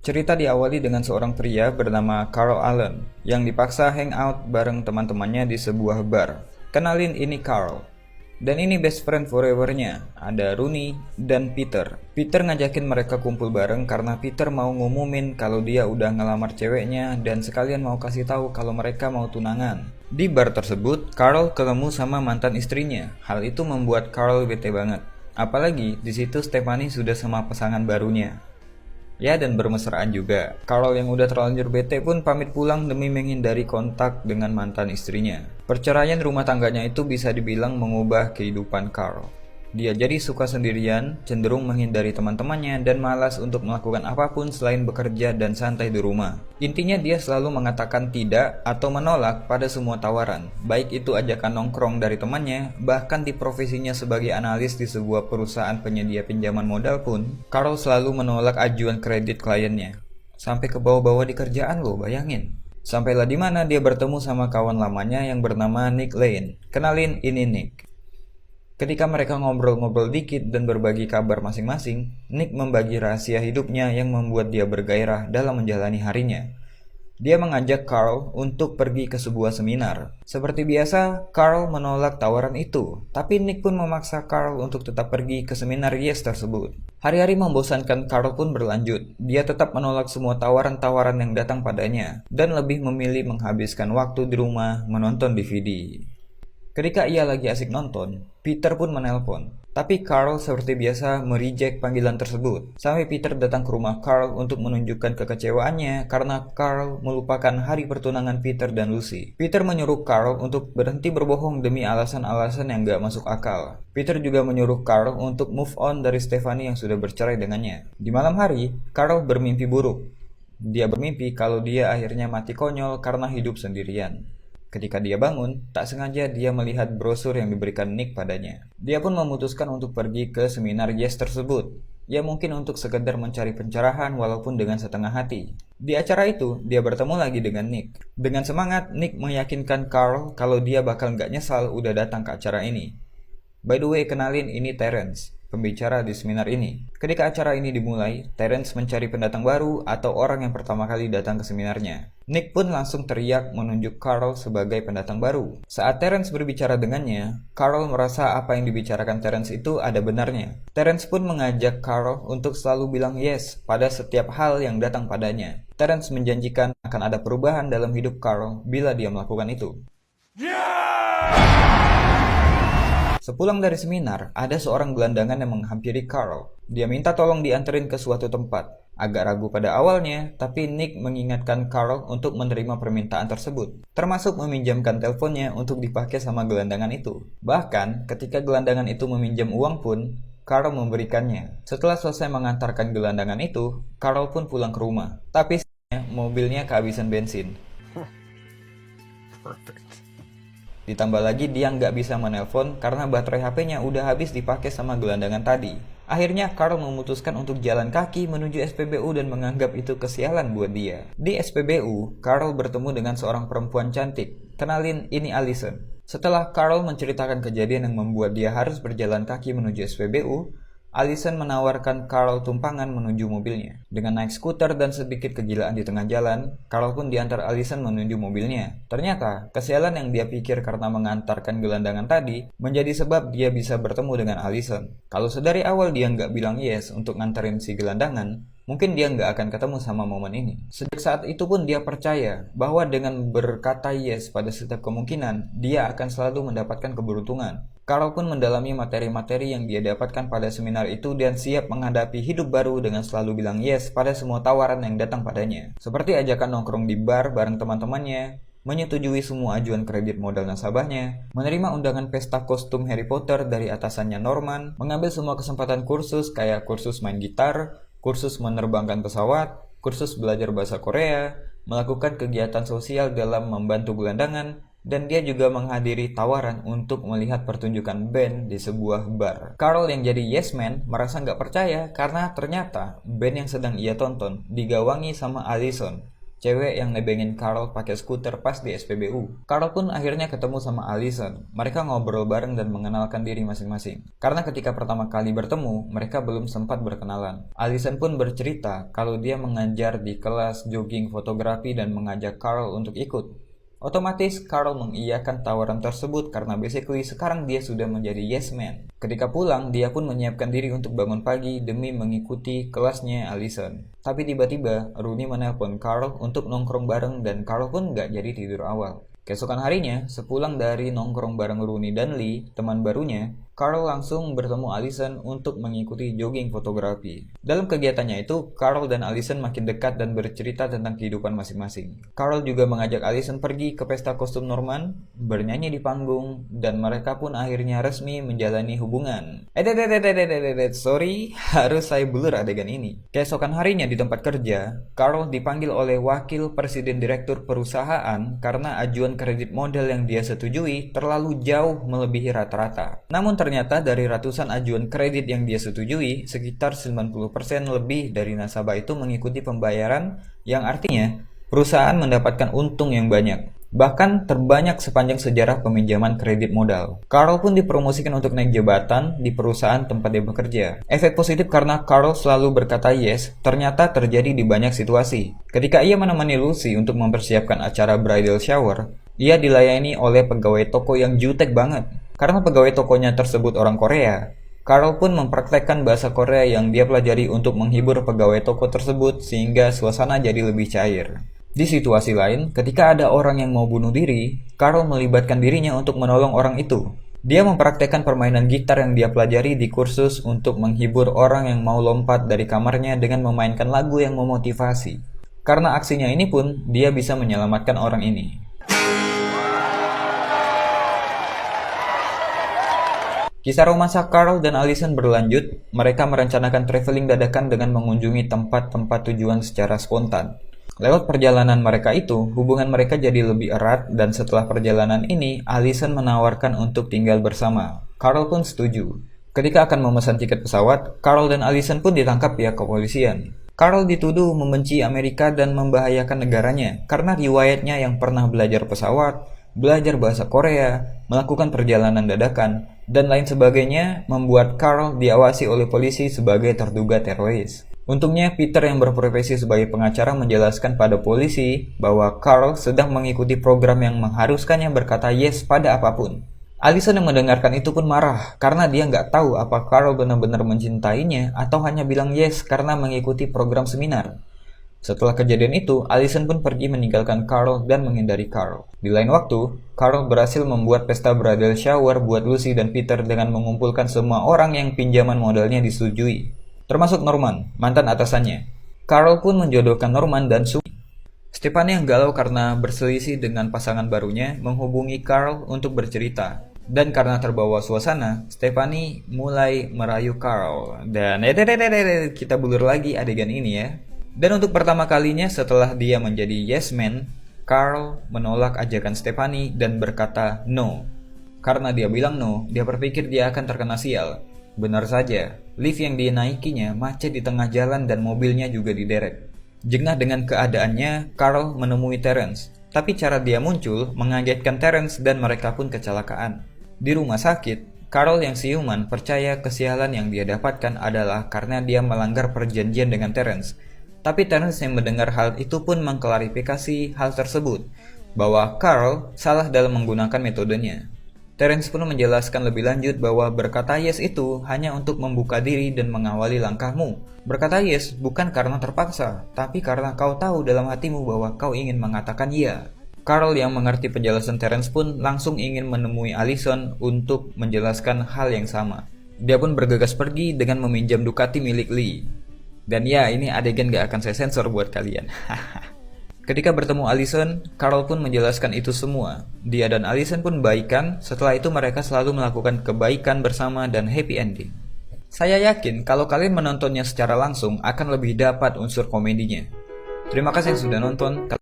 Cerita diawali dengan seorang pria bernama Carl Allen yang dipaksa hangout bareng teman-temannya di sebuah bar. Kenalin, ini Carl. Dan ini best friend forevernya, ada Rooney dan Peter. Peter ngajakin mereka kumpul bareng karena Peter mau ngumumin kalau dia udah ngelamar ceweknya dan sekalian mau kasih tahu kalau mereka mau tunangan. Di bar tersebut, Carl ketemu sama mantan istrinya. Hal itu membuat Carl bete banget. Apalagi di situ Stephanie sudah sama pasangan barunya. Ya, dan bermesraan juga. Carl yang udah terlanjur bete pun pamit pulang demi menghindari kontak dengan mantan istrinya. Perceraian rumah tangganya itu bisa dibilang mengubah kehidupan Carl. Dia jadi suka sendirian, cenderung menghindari teman-temannya, dan malas untuk melakukan apapun selain bekerja dan santai di rumah. Intinya dia selalu mengatakan tidak atau menolak pada semua tawaran, baik itu ajakan nongkrong dari temannya, bahkan di profesinya sebagai analis di sebuah perusahaan penyedia pinjaman modal pun, Carl selalu menolak ajuan kredit kliennya. Sampai ke bawah-bawah di kerjaan loh, bayangin. Sampailah di mana dia bertemu sama kawan lamanya yang bernama Nick Lane. Kenalin, ini Nick. Ketika mereka ngobrol-ngobrol dikit dan berbagi kabar masing-masing, Nick membagi rahasia hidupnya yang membuat dia bergairah dalam menjalani harinya. Dia mengajak Carl untuk pergi ke sebuah seminar. Seperti biasa, Carl menolak tawaran itu, tapi Nick pun memaksa Carl untuk tetap pergi ke seminar Yes tersebut. Hari-hari membosankan Carl pun berlanjut. Dia tetap menolak semua tawaran-tawaran yang datang padanya, dan lebih memilih menghabiskan waktu di rumah menonton DVD. Ketika ia lagi asik nonton, Peter pun menelpon. Tapi Carl seperti biasa mereject panggilan tersebut. Sampai Peter datang ke rumah Carl untuk menunjukkan kekecewaannya karena Carl melupakan hari pertunangan Peter dan Lucy. Peter menyuruh Carl untuk berhenti berbohong demi alasan-alasan yang gak masuk akal. Peter juga menyuruh Carl untuk move on dari Stephanie yang sudah bercerai dengannya. Di malam hari, Carl bermimpi buruk. Dia bermimpi kalau dia akhirnya mati konyol karena hidup sendirian. Ketika dia bangun, tak sengaja dia melihat brosur yang diberikan Nick padanya. Dia pun memutuskan untuk pergi ke seminar Yes tersebut. Ya mungkin untuk sekedar mencari pencerahan walaupun dengan setengah hati. Di acara itu, dia bertemu lagi dengan Nick. Dengan semangat, Nick meyakinkan Carl kalau dia bakal gak nyesal udah datang ke acara ini. By the way, kenalin, ini Terence, pembicara di seminar ini. Ketika acara ini dimulai, Terence mencari pendatang baru atau orang yang pertama kali datang ke seminarnya. Nick pun langsung teriak menunjuk Carl sebagai pendatang baru. Saat Terence berbicara dengannya, Carl merasa apa yang dibicarakan Terence itu ada benarnya. Terence pun mengajak Carl untuk selalu bilang yes pada setiap hal yang datang padanya. Terence menjanjikan akan ada perubahan dalam hidup Carl bila dia melakukan itu. Sepulang dari seminar, ada seorang gelandangan yang menghampiri Carl. Dia minta tolong dianterin ke suatu tempat. Agak ragu pada awalnya, tapi Nick mengingatkan Carl untuk menerima permintaan tersebut, termasuk meminjamkan teleponnya untuk dipakai sama gelandangan itu. Bahkan, ketika gelandangan itu meminjam uang pun, Carl memberikannya. Setelah selesai mengantarkan gelandangan itu, Carl pun pulang ke rumah. Tapi mobilnya kehabisan bensin. Perfect. Ditambah lagi dia nggak bisa menelpon karena baterai HP-nya udah habis dipakai sama gelandangan tadi. Akhirnya Carl memutuskan untuk jalan kaki menuju SPBU dan menganggap itu kesialan buat dia. Di SPBU, Carl bertemu dengan seorang perempuan cantik. Kenalin, ini Allison. Setelah Carl menceritakan kejadian yang membuat dia harus berjalan kaki menuju SPBU, Allison menawarkan Carl tumpangan menuju mobilnya. Dengan naik skuter dan sedikit kegilaan di tengah jalan, Carl pun diantar Allison menuju mobilnya. Ternyata, kesialan yang dia pikir karena mengantarkan gelandangan tadi, menjadi sebab dia bisa bertemu dengan Allison. Kalau sedari awal dia nggak bilang yes untuk nganterin si gelandangan, mungkin dia nggak akan ketemu sama momen ini. Sejak saat itu pun dia percaya bahwa dengan berkata yes pada setiap kemungkinan, dia akan selalu mendapatkan keberuntungan. Carl pun mendalami materi-materi yang dia dapatkan pada seminar itu dan siap menghadapi hidup baru dengan selalu bilang yes pada semua tawaran yang datang padanya. Seperti ajakan nongkrong di bar bareng teman-temannya, menyetujui semua ajuan kredit modal nasabahnya, menerima undangan pesta kostum Harry Potter dari atasannya Norman, mengambil semua kesempatan kursus kayak kursus main gitar, kursus menerbangkan pesawat, kursus belajar bahasa Korea, melakukan kegiatan sosial dalam membantu gelandangan, dan dia juga menghadiri tawaran untuk melihat pertunjukan band di sebuah bar. Carl yang jadi yes man merasa nggak percaya karena ternyata band yang sedang ia tonton digawangi sama Allison. cewek yang nebengin Carl pakai skuter pas di SPBU. Carl pun akhirnya ketemu sama Allison. Mereka ngobrol bareng dan mengenalkan diri masing-masing. Karena ketika pertama kali bertemu, mereka belum sempat berkenalan. Allison pun bercerita kalau dia mengajar di kelas jogging fotografi dan mengajak Carl untuk ikut. Otomatis Carl mengiyakan tawaran tersebut karena basically sekarang dia sudah menjadi yes man. Ketika pulang, dia pun menyiapkan diri untuk bangun pagi demi mengikuti kelasnya Allison. Tapi tiba-tiba, Rooney menelpon Carl untuk nongkrong bareng dan Carl pun gak jadi tidur awal. Keesokan harinya, sepulang dari nongkrong bareng Rooney dan Lee, teman barunya, Carl langsung bertemu Allison untuk mengikuti jogging fotografi. Dalam kegiatannya itu, Carl dan Allison makin dekat dan bercerita tentang kehidupan masing-masing. Carl juga mengajak Allison pergi ke pesta kostum Norman, bernyanyi di panggung, dan mereka pun akhirnya resmi menjalani hubungan. Sorry, harus saya blur adegan ini. Keesokan harinya di tempat kerja, Carl dipanggil oleh wakil presiden direktur perusahaan karena ajuan kredit modal yang dia setujui terlalu jauh melebihi rata-rata. Namun ternyata dari ratusan ajuan kredit yang dia setujui, sekitar 90% lebih dari nasabah itu mengikuti pembayaran, yang artinya perusahaan mendapatkan untung yang banyak. Bahkan terbanyak sepanjang sejarah peminjaman kredit modal. Carl pun dipromosikan untuk naik jabatan di perusahaan tempat dia bekerja. Efek positif karena Carl selalu berkata yes ternyata terjadi di banyak situasi. Ketika ia menemani Lucy untuk mempersiapkan acara bridal shower, ia dilayani oleh pegawai toko yang jutek banget. Karena pegawai tokonya tersebut orang Korea, Carl pun mempraktekkan bahasa Korea yang dia pelajari untuk menghibur pegawai toko tersebut sehingga suasana jadi lebih cair. Di situasi lain, ketika ada orang yang mau bunuh diri, Carl melibatkan dirinya untuk menolong orang itu. Dia mempraktekkan permainan gitar yang dia pelajari di kursus untuk menghibur orang yang mau lompat dari kamarnya dengan memainkan lagu yang memotivasi. Karena aksinya ini pun, dia bisa menyelamatkan orang ini. Kisah romansa Carl dan Allison berlanjut. Mereka merencanakan traveling dadakan dengan mengunjungi tempat-tempat tujuan secara spontan. Lewat perjalanan mereka itu, hubungan mereka jadi lebih erat dan setelah perjalanan ini, Allison menawarkan untuk tinggal bersama. Carl pun setuju. Ketika akan memesan tiket pesawat, Carl dan Allison pun ditangkap pihak kepolisian. Carl dituduh membenci Amerika dan membahayakan negaranya karena riwayatnya yang pernah belajar pesawat, belajar bahasa Korea, melakukan perjalanan dadakan, dan lain sebagainya membuat Carl diawasi oleh polisi sebagai terduga teroris. Untungnya Peter yang berprofesi sebagai pengacara menjelaskan pada polisi bahwa Carl sedang mengikuti program yang mengharuskannya berkata yes pada apapun. Allison yang mendengarkan itu pun marah karena dia nggak tahu apa Carl benar-benar mencintainya atau hanya bilang yes karena mengikuti program seminar. Setelah kejadian itu, Allison pun pergi meninggalkan Carl dan menghindari Carl. Di lain waktu, Carl berhasil membuat pesta bridal shower buat Lucy dan Peter dengan mengumpulkan semua orang yang pinjaman modalnya disetujui, termasuk Norman, mantan atasannya. Carl pun menjodohkan Norman dan Sumi. Stephanie yang galau karena berselisih dengan pasangan barunya menghubungi Carl untuk bercerita. Dan karena terbawa suasana, Stephanie mulai merayu Carl. Dan kita bulur lagi adegan ini ya. Dan untuk pertama kalinya setelah dia menjadi yes man, Carl menolak ajakan Stephanie dan berkata no. Karena dia bilang no, dia berpikir dia akan terkena sial. Benar saja, lift yang dinaikinya macet di tengah jalan dan mobilnya juga diderek. Jengah dengan keadaannya, Carl menemui Terence. Tapi cara dia muncul mengagetkan Terence dan mereka pun kecelakaan. Di rumah sakit, Carl yang siuman percaya kesialan yang dia dapatkan adalah karena dia melanggar perjanjian dengan Terence. Tapi Terence yang mendengar hal itu pun mengklarifikasi hal tersebut, bahwa Carl salah dalam menggunakan metodenya. Terence pun menjelaskan lebih lanjut bahwa berkata yes itu hanya untuk membuka diri dan mengawali langkahmu. Berkata yes bukan karena terpaksa, tapi karena kau tahu dalam hatimu bahwa kau ingin mengatakan iya. Carl yang mengerti penjelasan Terence pun langsung ingin menemui Allison untuk menjelaskan hal yang sama. Dia pun bergegas pergi dengan meminjam Ducati milik Lee. Dan ya, ini adegan gak akan saya sensor buat kalian. Ketika bertemu Allison, Carl pun menjelaskan itu semua. Dia dan Allison pun baikan, setelah itu mereka selalu melakukan kebaikan bersama dan happy ending. Saya yakin kalau kalian menontonnya secara langsung akan lebih dapat unsur komedinya. Terima kasih yang sudah nonton.